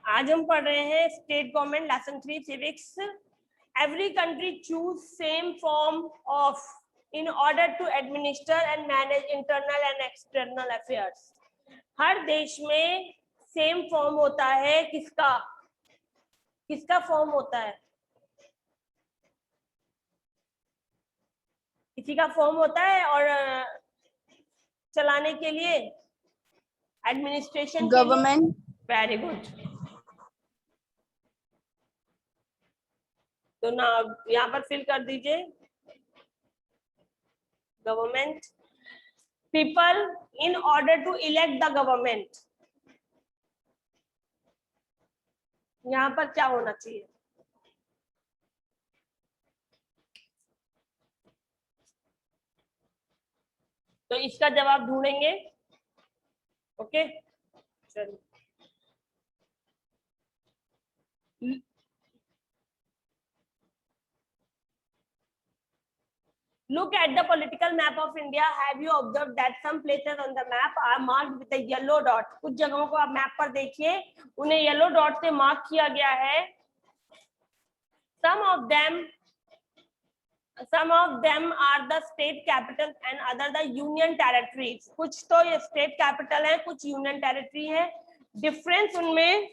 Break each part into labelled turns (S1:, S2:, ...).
S1: आज हम पढ़ रहे हैं state government lesson 3 civics. Every country choose same form of in order to administer and manage internal and external affairs. हर देश में सेम फॉर्म होता है। किसका फॉर्म होता है? किसी का फॉर्म होता है और चलाने के लिए एडमिनिस्ट्रेशन
S2: गवर्नमेंट।
S1: Very good. तो ना यहाँ पर फिल कर दीजिए government. People in order to elect the government, यहाँ पर क्या होना चाहिए? तो इसका जवाब ढूंढेंगे। ओके चलिए। Look at the political map of India. Have you observed that some places on the map are marked with a yellow dot? कुछ जगहों को आप मैप पर देखिए, उन्हें येलो डॉट से मार्क किया गया है। Some of them are the state capitals and other the union territories. कुछ तो ये state capital है, कुछ union territory है। Difference उनमें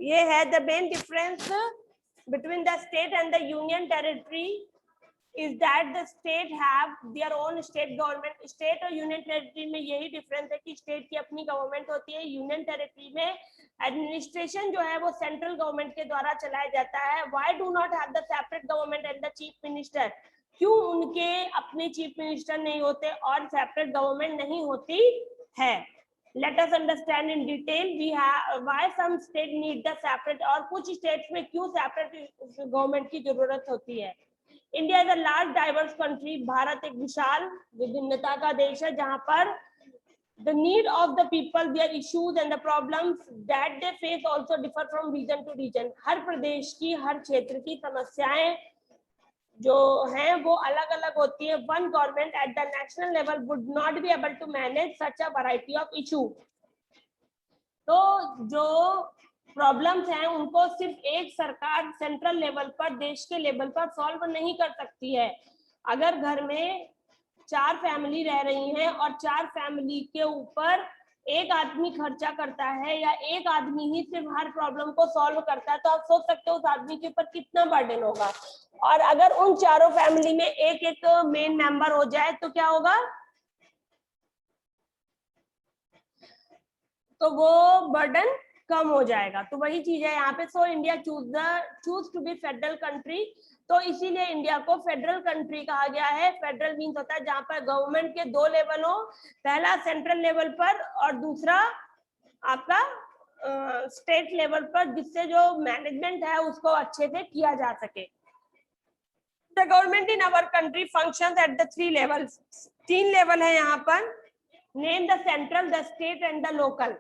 S1: ये है, the main difference between the state and the union territory is that the state have their own state government. State और union territory में यही difference है कि state की अपनी government होती है, union territory में administration जो है वो central government के द्वारा चलाया जाता है। Why do not have the separate government and the chief minister? क्यों उनके अपने chief minister नहीं होते और separate government नहीं होती है? Let us understand in detail why some state need the separate, और कुछ states में क्यों separate government की जरूरत होती है। India is a large diverse country. Bharat एक विशाल विभिन्नता का देश है जहां पर the need of the people, their issues and the problems that they face also differ from region to region. हर प्रदेश की, हर क्षेत्र की समस्याएं जो हैं वो अलग अलग होती है। One government at the national level would not be able to manage such a variety of issue. तो जो प्रॉब्लम्स हैं उनको सिर्फ एक सरकार सेंट्रल लेवल पर, देश के लेवल पर सॉल्व नहीं कर सकती है। अगर घर में 4 फैमिली रह रही हैं और 4 फैमिली के ऊपर एक आदमी खर्चा करता है या एक आदमी ही सिर्फ हर प्रॉब्लम को सॉल्व करता है, तो आप सोच सकते हो उस आदमी के ऊपर कितना बर्डन होगा। और अगर उन चारों फैमिली में एक एक मेन मेंबर हो जाए तो क्या होगा? तो वो बर्डन कम हो जाएगा। तो वही चीज है यहाँ पे। So India choose to be federal country, तो इसीलिए इंडिया को फेडरल कंट्री कहा गया है। फेडरल मीन्स होता है जहां पर गवर्नमेंट के 2 लेवल हो, पहला सेंट्रल लेवल पर और दूसरा आपका स्टेट लेवल पर, जिससे जो मैनेजमेंट है उसको अच्छे से किया जा सके। The government in our country functions at the 3 levels. 3 level है यहाँ पर। Name the central, the state and the local.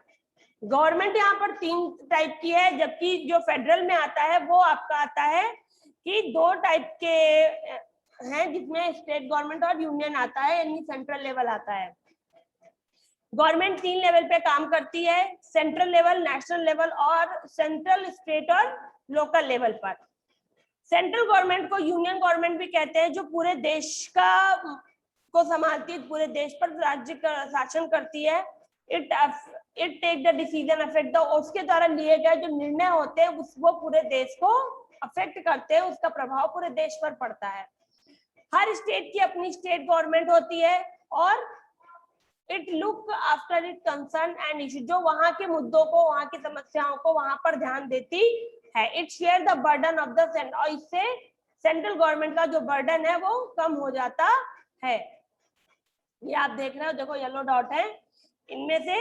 S1: Government यहाँ पर 3 टाइप की है, जबकि जो फेडरल में आता है वो आपका आता है कि 2 टाइप के हैं, जिसमें स्टेट गवर्नमेंट और यूनियन आता है, यानी सेंट्रल लेवल आता है। गवर्नमेंट 3 लेवल पे काम करती है, सेंट्रल लेवल, नेशनल लेवल और सेंट्रल, स्टेट और लोकल लेवल पर। सेंट्रल गवर्नमेंट को यूनियन गवर्नमेंट भी कहते हैं, जो पूरे देश को संभालती है, पूरे देश पर राज्य का शासन करती है। It take the decision affect the, उसके द्वारा लिए गए जो निर्णय होते हैं वो पूरे देश को अफेक्ट करते हैं, उसका प्रभाव पूरे देश पर पड़ता है। हर स्टेट की अपनी स्टेट गवर्नमेंट होती है और it look after it concern and issue, जो वहां के मुद्दों को, वहां की समस्याओं को वहां पर ध्यान देती है। It share the burden of the centre, और इससे सेंट्रल गवर्नमेंट का जो बर्डन है वो कम हो जाता है। ये आप देख रहे हो, देखो येलो डॉट है, इनमें से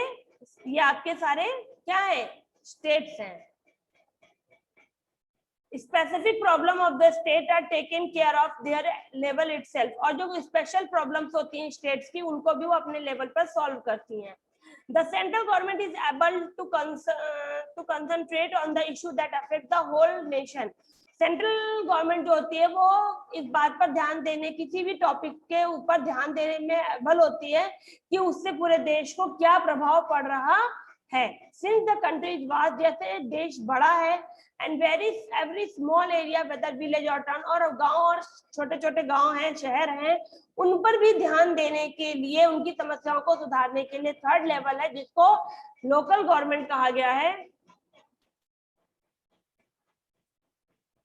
S1: ये आपके सारे क्या है? स्टेट्स हैं। Specific problem of the state are taken care of their level itself, और जो स्पेशल प्रॉब्लम्स होती हैं स्टेट्स की, उनको भी वो अपने लेवल पर सॉल्व करती हैं। The central government is able to concentrate on the issue that affect the whole nation. Central government जो होती है वो इस बात पर ध्यान देने, किसी भी टॉपिक के ऊपर ध्यान देने में एबल होती है कि उससे पूरे देश को क्या प्रभाव पड़ रहा है। Since the country is vast, जैसे देश बड़ा है, and every small area whether village और टाउन, और गांव और छोटे छोटे गांव हैं, शहर हैं, उन पर भी ध्यान देने के लिए, उनकी समस्याओं को सुधारने के लिए थर्ड लेवल है जिसको लोकल गवर्नमेंट कहा गया है।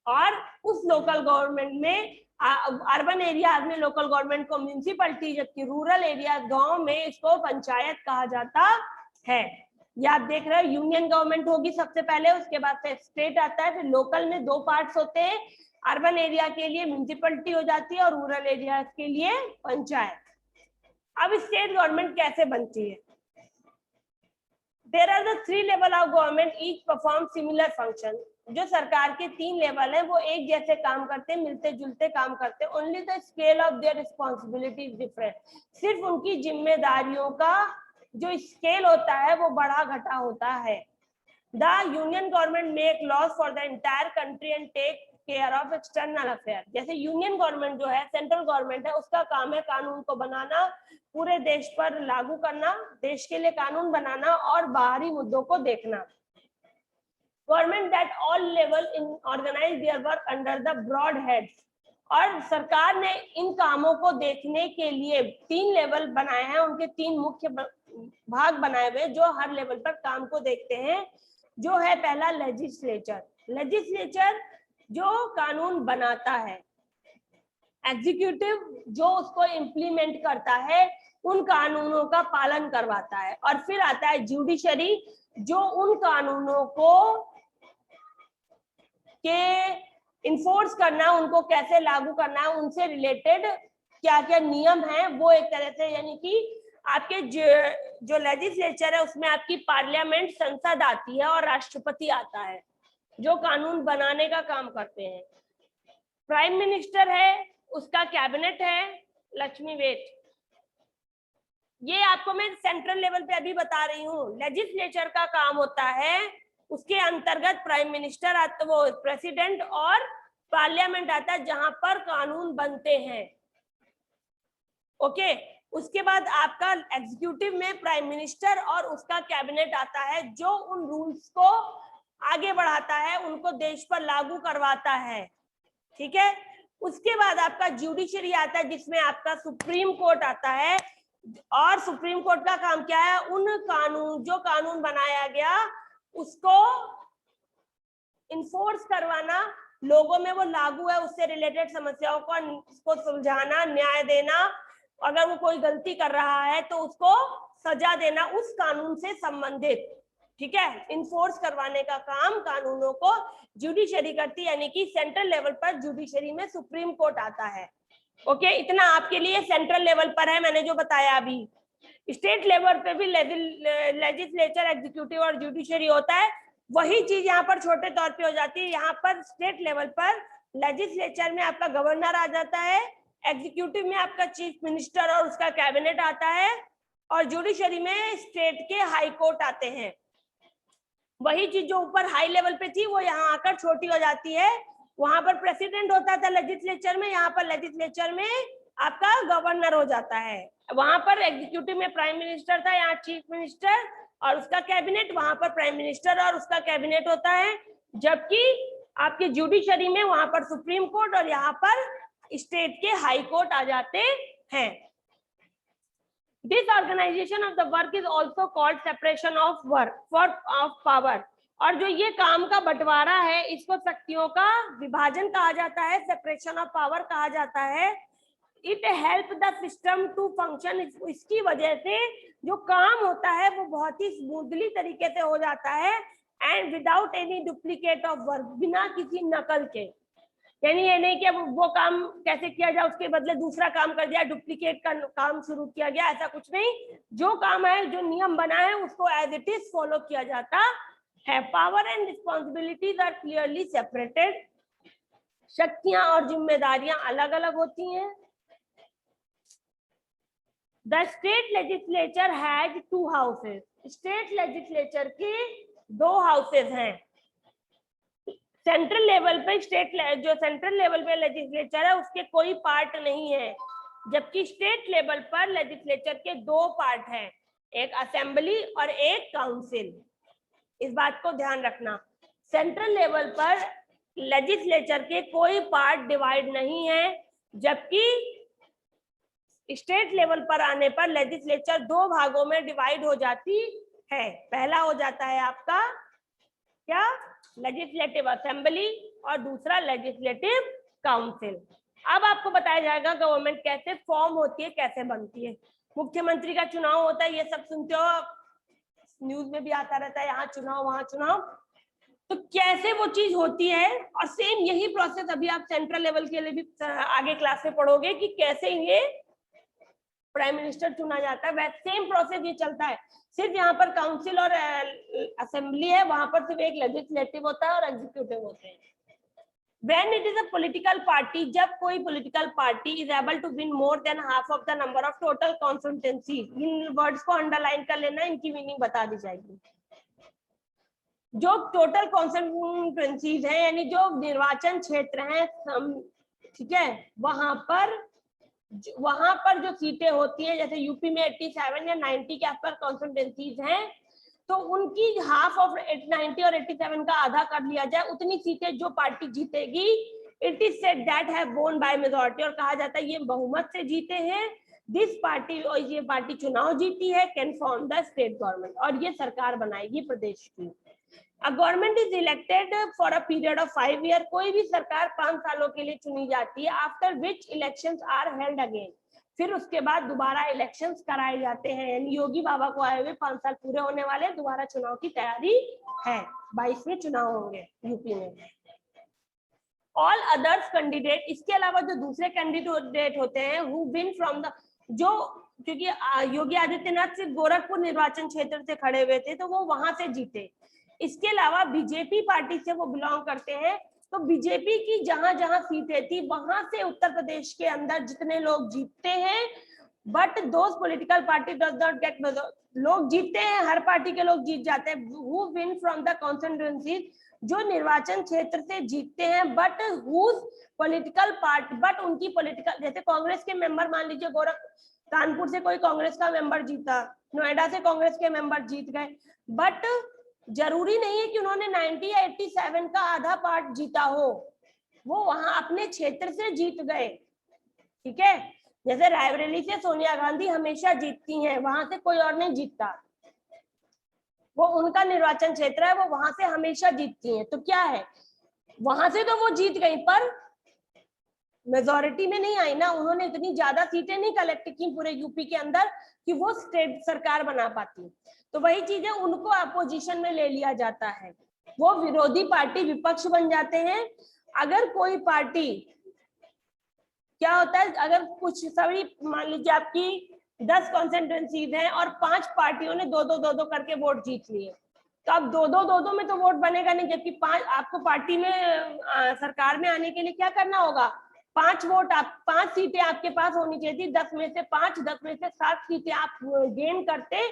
S1: और उस लोकल गवर्नमेंट में अर्बन एरियाज में लोकल गवर्नमेंट को म्यूनिसिपैलिटी, जबकि रूरल एरिया गांव में इसको पंचायत कहा जाता है। ये आप देख रहे हो, यूनियन गवर्नमेंट होगी सबसे पहले, उसके बाद से स्टेट आता है, फिर लोकल में 2 पार्ट्स होते हैं, अर्बन एरिया के लिए म्यूनिसिपैलिटी हो जाती है और रूरल एरिया के लिए पंचायत। अब स्टेट गवर्नमेंट कैसे बनती है? There are the 3 level of government, each perform similar function. जो सरकार के 3 लेवल हैं वो एक जैसे काम करते हैं, मिलते जुलते काम करते हैं। Only the scale of their responsibility is different, सिर्फ उनकी जिम्मेदारियों का जो स्केल होता है वो बढ़ा घटा होता है। The union government make laws for the entire country and take care of external affair. जैसे यूनियन गवर्नमेंट जो है, सेंट्रल गवर्नमेंट है, उसका काम है कानून को बनाना, पूरे देश पर लागू करना, देश के लिए कानून बनाना और बाहरी मुद्दों को देखना। Government that all level in organize their work under the broad heads, और सरकार ने इन कामों को देखने के लिए 3 लेवल बनाए हैं, उनके 3 मुख्य भाग बनाए हुए जो हर लेवल पर काम को देखते हैं। जो है पहला लेजिस्लेचर, लेजिस्लेचर जो कानून बनाता है, एग्जीक्यूटिव जो उसको इम्प्लीमेंट करता है, उन कानूनों का पालन करवाता है, और फिर आता है जुडिशरी जो उन कानूनों को के इन्फोर्स करना, उनको कैसे लागू करना है, उनसे रिलेटेड क्या क्या नियम है वो एक तरह से, यानी कि आपके जो लेजिस्लेचर है उसमें आपकी पार्लियामेंट, संसद आती है और राष्ट्रपति आता है जो कानून बनाने का काम करते हैं। प्राइम मिनिस्टर है, उसका कैबिनेट है, लक्ष्मी वेट। ये आपको मैं सेंट्रल लेवल पे अभी बता रही हूँ। लेजिस्लेचर का काम होता है, उसके अंतर्गत प्राइम मिनिस्टर आता, वो प्रेसिडेंट और पार्लियामेंट आता है जहां पर कानून बनते हैं। ओके, उसके बाद आपका एग्जीक्यूटिव में प्राइम मिनिस्टर और उसका कैबिनेट आता है जो उन रूल्स को आगे बढ़ाता है, उनको देश पर लागू करवाता है। ठीक है, उसके बाद आपका जुडिशरी आता है जिसमें आपका सुप्रीम कोर्ट आता है, और सुप्रीम कोर्ट का काम क्या है? उन कानून, जो कानून बनाया गया उसको इन्फोर्स करवाना, लोगों में वो लागू है उससे रिलेटेड समस्याओं को सुलझाना, न्याय देना, अगर वो कोई गलती कर रहा है तो उसको सजा देना उस कानून से संबंधित। ठीक है, इन्फोर्स करवाने का काम कानूनों को जुडिशरी करती है, यानी कि सेंट्रल लेवल पर जुडिशरी में सुप्रीम कोर्ट आता है। ओके, इतना आपके लिए सेंट्रल लेवल पर है मैंने जो बताया अभी। स्टेट लेवल पे भी लेजिस्लेचर, एग्जीक्यूटिव और जुडिशरी होता है, वही चीज यहाँ पर छोटे तौर पे हो जाती है। यहाँ पर स्टेट लेवल पर लेजिस्लेचर में आपका गवर्नर आ जाता है, एग्जीक्यूटिव में आपका चीफ मिनिस्टर और उसका कैबिनेट आता है, और जुडिशरी में स्टेट के हाई कोर्ट आते हैं। वही चीज जो ऊपर हाई लेवल पे थी वो यहाँ आकर छोटी हो जाती है। वहां पर प्रेसिडेंट होता था लेजिस्लेचर में, यहाँ पर लेजिस्लेचर में आपका गवर्नर हो जाता है। वहां पर एग्जीक्यूटिव में प्राइम मिनिस्टर था, यहाँ चीफ मिनिस्टर और उसका कैबिनेट, वहां पर प्राइम मिनिस्टर और उसका कैबिनेट होता है। जबकि आपके जुडिशरी में वहां पर सुप्रीम कोर्ट और यहाँ पर स्टेट के हाई कोर्ट आ जाते हैं। This organization of the work is also called separation of work, of power। और जो ये काम का बंटवारा है इसको शक्तियों का विभाजन कहा जाता है, सेपरेशन ऑफ पावर कहा जाता है। It help the system to function, इसकी वजह से जो काम होता है वो बहुत ही स्मूथली तरीके से हो जाता है, and without any duplicate of work, बिना किसी नकल के। यानी ये नहीं कि वो काम कैसे किया जाए उसके बदले दूसरा काम कर दिया, डुप्लीकेट का काम शुरू किया गया, ऐसा कुछ नहीं। जो काम है, जो नियम बना है उसको एज इट इज फॉलो किया जाता है। Power and responsibilities are clearly separated, शक्तियां और जिम्मेदारियां अलग अलग होती हैं। The state legislature has 2 houses, state legislature के 2 हाउसेस हैं। सेंट्रल लेवल पे जो सेंट्रल लेवल पे लेजिस्लेचर है उसके कोई पार्ट नहीं है, जबकि स्टेट लेवल पर लेजिस्लेचर के 2 पार्ट हैं। एक असेंबली और एक काउंसिल। इस बात को ध्यान रखना। सेंट्रल लेवल पर लेजिस्लेचर के कोई पार्ट डिवाइड नहीं है, जबकि स्टेट लेवल पर आने पर लेजिस्लेचर दो भागों में डिवाइड हो जाती है। पहला हो जाता है आपका क्या, लेजिस्लेटिव असेंबली, और दूसरा लेजिस्लेटिव काउंसिल। अब आपको बताया जाएगा गवर्नमेंट कैसे फॉर्म होती है, कैसे बनती है। मुख्यमंत्री का चुनाव होता है, ये सब सुनते हो, न्यूज में भी आता रहता है, यहाँ चुनाव वहां चुनाव। तो कैसे वो चीज होती है, और सेम यही प्रोसेस अभी आप सेंट्रल लेवल के लिए भी आगे क्लास में पढ़ोगे कि कैसे ये प्राइम मिनिस्टर चुना जाता है। वैसे सेम प्रोसेस ये चलता है, सिर्फ यहाँ पर काउंसिल और असेंबली है, वहां पर सिर्फ एक लेजिस्लेटिव होता है और एग्जीक्यूटिव होते हैं। When it is a political party, जब कोई political party is able to win more than half of the number of total constituencies, in words को अंडरलाइन कर लेना, इनकी मीनिंग बता दी जाएगी। जो टोटल कॉन्स्टिट्यूएंसीज है, यानी जो निर्वाचन क्षेत्र हैं, ठीक है, वहां पर जो सीटें होती हैं, जैसे यूपी में 87 या 90 के आसपास कॉन्स्टिट्यूएंसीज हैं, तो उनकी हाफ ऑफ 90 और 87 का आधा कर लिया जाए, उतनी सीटें जो पार्टी जीतेगी, it is said that have वोन बाय मेजॉरिटी, और कहा जाता है ये बहुमत से जीते हैं। दिस पार्टी, और ये पार्टी चुनाव जीती है, can form the state government, और ये सरकार बनाएगी प्रदेश की। A government is elected for a period of 5 years, कोई भी सरकार 5 सालों के लिए चुनी जाती है, after which elections are held again, फिर उसके बाद दोबारा इलेक्शंस कराए जाते हैं। यानी योगी बाबा को आए हुए 5 साल पूरे होने वाले, दोबारा चुनाव की तैयारी है, 22 में चुनाव होंगे यूपी में। ऑल अदर्स कैंडिडेट, इसके अलावा जो दूसरे कैंडिडेट होते हैं, हु विन फ्रॉम द, जो, क्योंकि योगी आदित्यनाथ सिर्फ गोरखपुर निर्वाचन क्षेत्र से खड़े हुए थे, तो वो वहां से जीते। इसके अलावा बीजेपी पार्टी से वो बिलोंग करते हैं, तो बीजेपी की जहां जहां सीटें थी, वहां से उत्तर प्रदेश के अंदर जितने लोग जीतते हैं, but those political party does not gate, लोग जीतते हैं, हर पार्टी के लोग जीत जाते हैं, who win from the constituencies, जो निर्वाचन क्षेत्र से जीतते हैं, but whose political party, but उनकी पॉलिटिकल, जैसे कांग्रेस के मेंबर, मान लीजिए कानपुर से कोई कांग्रेस का मेंबर जीता, नोएडा से कांग्रेस के मेंबर जीत गए, बट जरूरी नहीं है कि उन्होंने 90 या 87 का आधा पार्ट जीता हो, वो वहां अपने क्षेत्र से जीत गए, ठीक है। जैसे रायबरेली से सोनिया गांधी हमेशा जीतती हैं, वहां से कोई और नहीं जीतता, वो उनका निर्वाचन क्षेत्र है, वो वहां से हमेशा जीतती हैं। तो क्या है, वहां से तो वो जीत गई, पर मेजोरिटी में नहीं आई ना, उन्होंने इतनी ज्यादा सीटें नहीं कलेक्ट की पूरे यूपी के अंदर कि वो स्टेट सरकार बना पाती। तो वही चीजें, उनको अपोजिशन में ले लिया जाता है, वो विरोधी पार्टी, विपक्ष बन जाते हैं। अगर कोई पार्टी, क्या होता है, अगर कुछ सभी, मान लीजिए आपकी 10 कॉन्स्टिट्यूएंसीज हैं और 5 पार्टियों ने 2-2 करके वोट जीत लिए, तो अब 2-2 में तो वोट बनेगा नहीं, जबकि 5 आपको पार्टी में सरकार में आने के लिए क्या करना होगा, 5 वोट, आप 5 सीटें आपके पास होनी चाहिए थी, 10 में से 5, 10 में से 7 सीटें आप गेन करते,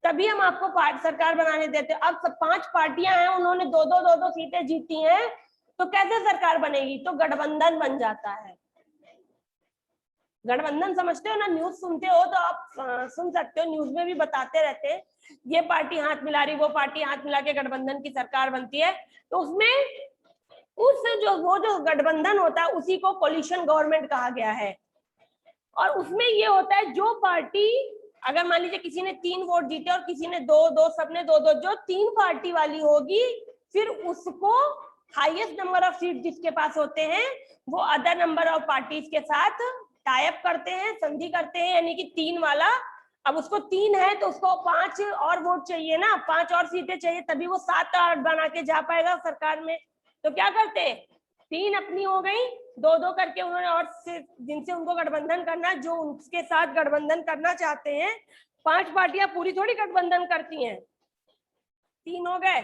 S1: तभी हम आपको सरकार बनाने देते। अब 5 पार्टियां हैं, उन्होंने 2-2 सीटें जीती हैं, तो कैसे सरकार बनेगी, तो गठबंधन बन जाता है। गठबंधन समझते हो ना, न्यूज सुनते हो तो आप सुन सकते हो, न्यूज में भी बताते रहते हैं, ये पार्टी हाथ मिला रही, वो पार्टी हाथ मिला के गठबंधन की सरकार बनती है। तो उसमें वो जो गठबंधन होता है, उसी को कोलिशन गवर्नमेंट कहा गया है। और उसमें ये होता है, जो पार्टी, अगर मान लीजिए किसी ने 3 वोट जीते और किसी ने 2, सबने 2, जो 3 पार्टी वाली होगी, फिर उसको हाईएस्ट नंबर ऑफ सीट जिसके पास होते हैं, वो अदर नंबर ऑफ पार्टीज के साथ टाई अप करते हैं, संधि करते हैं, यानी कि 3 वाला, अब उसको 3 है तो उसको 5 और वोट चाहिए ना, 5 और सीटें चाहिए, तभी वो 7-8 बना के जा पाएगा सरकार में। तो क्या करते हैं, 3 अपनी हो गई, 2-2 करके उन्होंने, और जिनसे उनको गठबंधन करना, जो उनके साथ गठबंधन करना चाहते हैं, 5 पार्टियां पूरी थोड़ी गठबंधन करती हैं, 3 हो गए,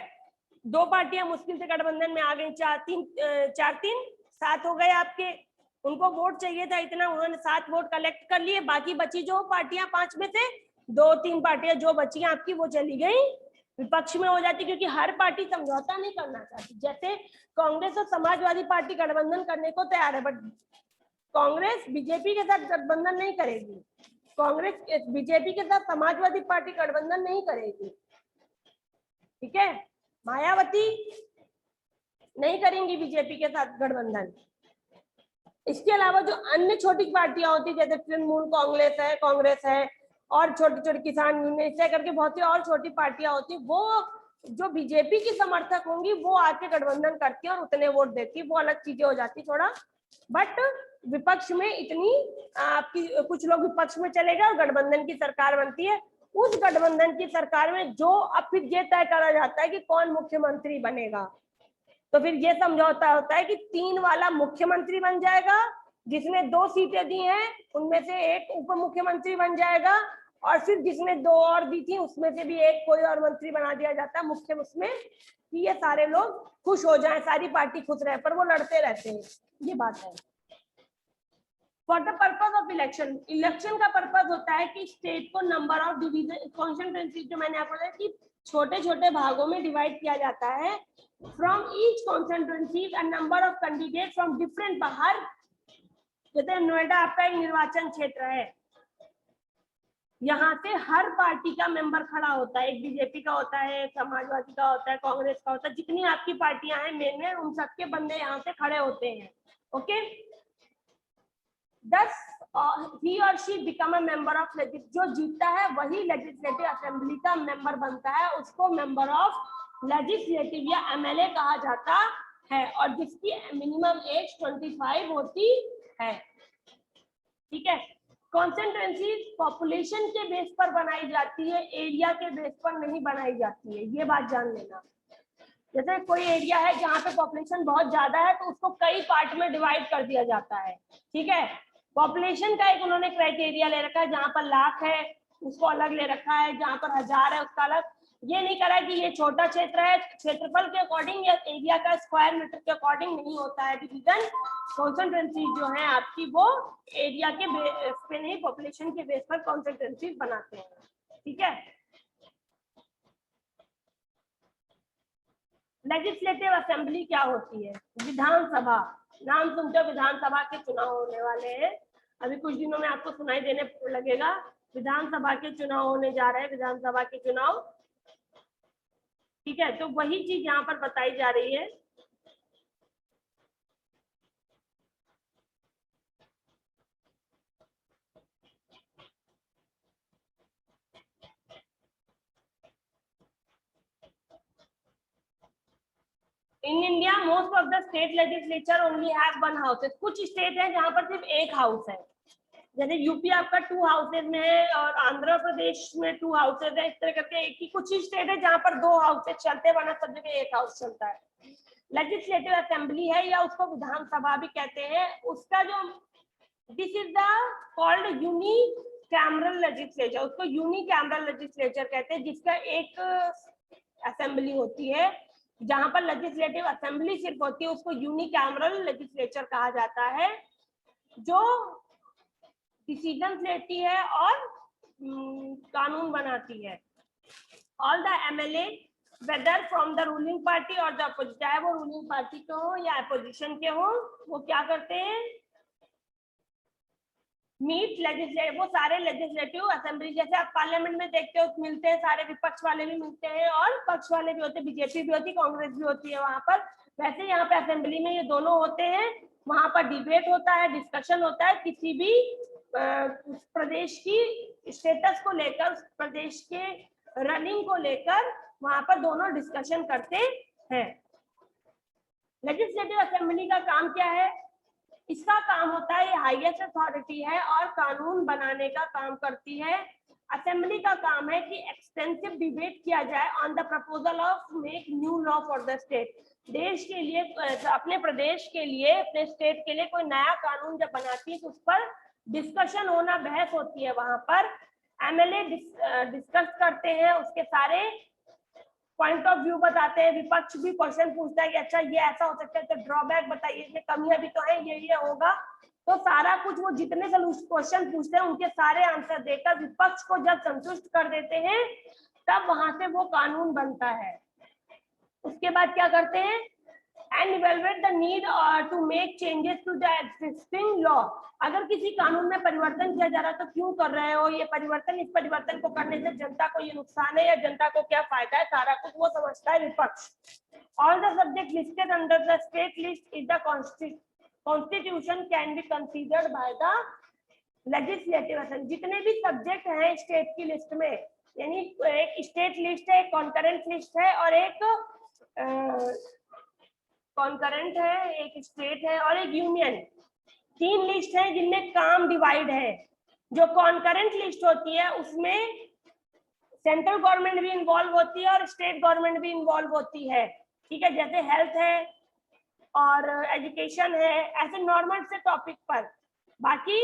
S1: 2 पार्टियां मुश्किल से गठबंधन में आ गई, 4-3 7 हो गए आपके, उनको वोट चाहिए था इतना, उन्होंने 7 वोट कलेक्ट कर लिए, बाकी बची जो पार्टियां 5 में से 2-3 पार्टियां जो बची आपकी, वो चली गई विपक्ष में हो जाती, क्योंकि हर पार्टी समझौता नहीं करना चाहती। जैसे कांग्रेस और समाजवादी पार्टी गठबंधन करने को तैयार है, बट कांग्रेस बीजेपी के साथ गठबंधन नहीं करेगी, कांग्रेस बीजेपी के साथ समाजवादी पार्टी गठबंधन नहीं करेगी, ठीक है। मायावती नहीं करेंगी बीजेपी के साथ गठबंधन। इसके अलावा जो अन्य छोटी पार्टियां होती जैसे तृणमूल कांग्रेस है और छोटी छोटी किसान यूनियन ऐसे करके बहुत सी और छोटी पार्टियां होती, वो जो बीजेपी की समर्थक होंगी वो आके गठबंधन करती है और उतने वोट देती, वो अलग चीजें हो जाती थोड़ा। बट विपक्ष में इतनी आपकी कुछ लोग विपक्ष में चले गए और गठबंधन की सरकार बनती है। उस गठबंधन की सरकार में जो अब फिर ये तय करा जाता है कि कौन मुख्यमंत्री बनेगा, तो फिर ये समझौता होता है कि 3 वाला मुख्यमंत्री बन जाएगा, जिसने 2 सीटें दी हैं उनमें से एक उप मुख्यमंत्री बन जाएगा, और फिर जिसने 2 और दी थी उसमें से भी एक कोई और मंत्री बना दिया जाता है मुख्य, उसमें कि ये सारे लोग खुश हो जाएं, सारी पार्टी खुश रहे, पर वो लड़ते रहते हैं, ये बात है। For the purpose of election, election का पर्पज होता है कि स्टेट को नंबर ऑफ डिवीजन कॉन्स्टिट्यूएंसी, जो मैंने आपको बताया कि छोटे छोटे भागों में डिवाइड किया जाता है। From each constituency a number of candidate from different, बाहर जैसे नोएडा आपका एक निर्वाचन क्षेत्र है, यहाँ से हर पार्टी का मेंबर खड़ा होता है, एक बीजेपी का होता है, समाजवादी का होता है, कांग्रेस का होता है, जितनी आपकी पार्टियां हैं मेन उन सबके बंदे यहाँ से खड़े होते हैं, okay. Thus, he or she become a member of जो जीतता है वही लेजिस्लेटिव असेंबली का मेंबर बनता है, उसको मेंबर ऑफ लेजिस्लेटिव या एमएलए कहा जाता है, और जिसकी मिनिमम एज 25 होती है, ठीक है। कॉन्स्टिट्यूएंसी पॉपुलेशन के बेस पर बनाई जाती है, एरिया के बेस पर नहीं बनाई जाती है, ये बात जान लेना। जैसे कोई एरिया है जहाँ पे पॉपुलेशन बहुत ज्यादा है तो उसको कई पार्ट में डिवाइड कर दिया जाता है, ठीक है। पॉपुलेशन का एक उन्होंने क्राइटेरिया ले रखा है, जहाँ पर लाख है उसको अलग ले रखा है, जहाँ पर 1000 है उसका अलग। ये नहीं करा कि ये छोटा क्षेत्र है, क्षेत्रफल के अकॉर्डिंग या एरिया का स्क्वायर मीटर के अकॉर्डिंग नहीं होता है डिवीजन। कॉन्स्टिट्यूएंसी जो है आपकी वो एरिया के बेस पे नहीं, पॉपुलेशन के बेस पर कॉन्स्टिट्यूएंसी बनाते हैं, ठीक है। लेजिस्लेटिव असेंबली क्या होती है? विधानसभा, नाम सुनते हो, विधानसभा के चुनाव होने वाले हैं, अभी कुछ दिनों में आपको सुनाई देने लगेगा, विधानसभा के चुनाव होने जा रहे हैं, विधानसभा के चुनाव, ठीक है। तो वही चीज यहाँ पर बताई जा रही है। In India most of the state legislature only have 1 houses. कुछ स्टेट है जहाँ पर सिर्फ एक हाउस है, जैसे यूपी आपका 2 हाउसेज में है और आंध्र प्रदेश में 2 हाउसेज है, इस तरह करके एक ही कुछ ही स्टेट है जहाँ पर 2 हाउसेज चलते हैं, वरना सब जगह एक हाउस चलता है। लेजिस्लेटिव असेंबली है या उसको विधानसभा भी कहते हैं, उसका जो this is the called unicameral legislature, उसको यूनी कैमरल लेजिस्लेचर कहते हैं, जिसका एक असेंबली होती है, जहां पर लेजिस्लेटिव असेंबली सिर्फ होती है उसको यूनी कैमरल लेजिस्लेचर कहा जाता है, जो डिसीजन लेती है और कानून बनाती है। All the MLA whether from the ruling party और द अपोजिशन, चाहे वो रूलिंग पार्टी के हो या अपोजिशन के हो, वो क्या करते हैं, मीट लेजिस्लेटिव, वो सारे लेजिस्लेटिव असेंबली जैसे आप पार्लियामेंट में देखते हो मिलते हैं, सारे विपक्ष वाले भी मिलते हैं और पक्ष वाले भी होते हैं, बीजेपी भी होती है, कांग्रेस भी होती है वहां पर। वैसे यहाँ पे असेंबली में ये दोनों होते हैं, वहां पर डिबेट होता है, डिस्कशन होता है, किसी भी प्रदेश की स्टेटस को लेकर, उस प्रदेश के रनिंग को लेकर वहां पर दोनों डिस्कशन करते हैं। लेजिस्लेटिव असेंबली का काम क्या है? इसका काम होता है, ये हाईएस्ट अथॉरिटी है और कानून बनाने का काम करती है। असेंबली का काम है कि एक्सटेंसिव डिबेट किया जाए on the proposal of make new law for the state. देश के लिए, अपने प्रदेश के लिए, अपने स्टेट के लिए कोई नया कानून जब बनाती है तो उस पर डिस्कशन होना, बहस होती है, वहां पर एमएलए डिस्कस करते हैं, उसके सारे पॉइंट ऑफ व्यू बताते हैं, विपक्ष भी क्वेश्चन पूछता है कि अच्छा ये ऐसा हो सकता है, तो ड्रॉबैक बताइए, इसमें कमियां भी तो है, ये होगा, तो सारा कुछ वो जितने क्वेश्चन पूछते हैं उनके सारे आंसर देकर विपक्ष को जब संतुष्ट कर देते हैं तब वहां से वो कानून बनता है। उसके बाद क्या करते हैं, and evaluate the need to make changes to the existing law. अगर किसी कानून में परिवर्तन किया जा रहा है तो क्यों कर रहे हो ये परिवर्तन, इस परिवर्तन को करने से जनता को ये नुकसान है या जनता को क्या फायदा है, सारा कुछ वो समझता है विपक्ष. All the subject listed under the state list is the constitution can be considered by the legislative assembly. जितने भी सब्जेक्ट हैं स्टेट की लिस्ट में, यानी एक स्टेट लिस्ट है, एक कॉन्करेंट लिस्ट है और एक कॉन्करेंट है, एक स्टेट है और एक यूनियन. 3 लिस्ट है जिनमें काम डिवाइड है. जो कॉन्करेंट लिस्ट होती है उसमें सेंट्रल गवर्नमेंट भी इन्वॉल्व होती है और स्टेट गवर्नमेंट भी इन्वॉल्व होती है. ठीक है, जैसे हेल्थ है और एजुकेशन है, ऐसे नॉर्मल से टॉपिक पर. बाकी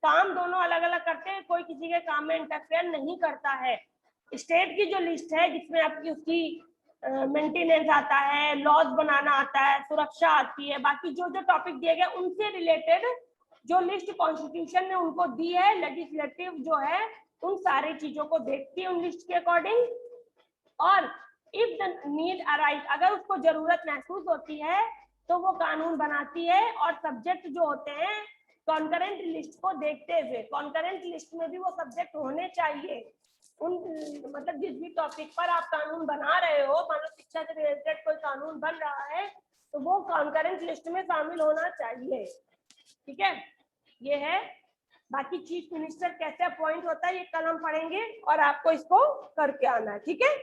S1: काम दोनों अलग अलग करते हैं, कोई किसी के काम में इंटरफेयर नहीं करता है. स्टेट की जो लिस्ट है जिसमें आपकी उसकी मेंटेनेंस आता है, लॉज बनाना आता है, सुरक्षा आती है, बाकी जो जो टॉपिक दिए गए उनसे रिलेटेड जो लिस्ट कॉन्स्टिट्यूशन ने उनको दी है, लेजिस्लेटिव जो है उन सारी चीजों को देखती है उन लिस्ट के अकॉर्डिंग. और इफ द नीड अराइज, अगर उसको जरूरत महसूस होती है तो वो कानून बनाती है. और सब्जेक्ट जो होते हैं कॉन्करेंट लिस्ट को देखते हुए, कॉन्करेंट लिस्ट में भी वो सब्जेक्ट होने चाहिए. उन मतलब जिस भी टॉपिक पर आप कानून बना रहे हो, मान लो शिक्षा से रिलेटेड कोई कानून बन रहा है तो वो कॉन्करेंट लिस्ट में शामिल होना चाहिए. ठीक है, ये है. बाकी चीफ मिनिस्टर कैसे अपॉइंट होता है ये कल हम पढ़ेंगे और आपको इसको करके आना है. ठीक है.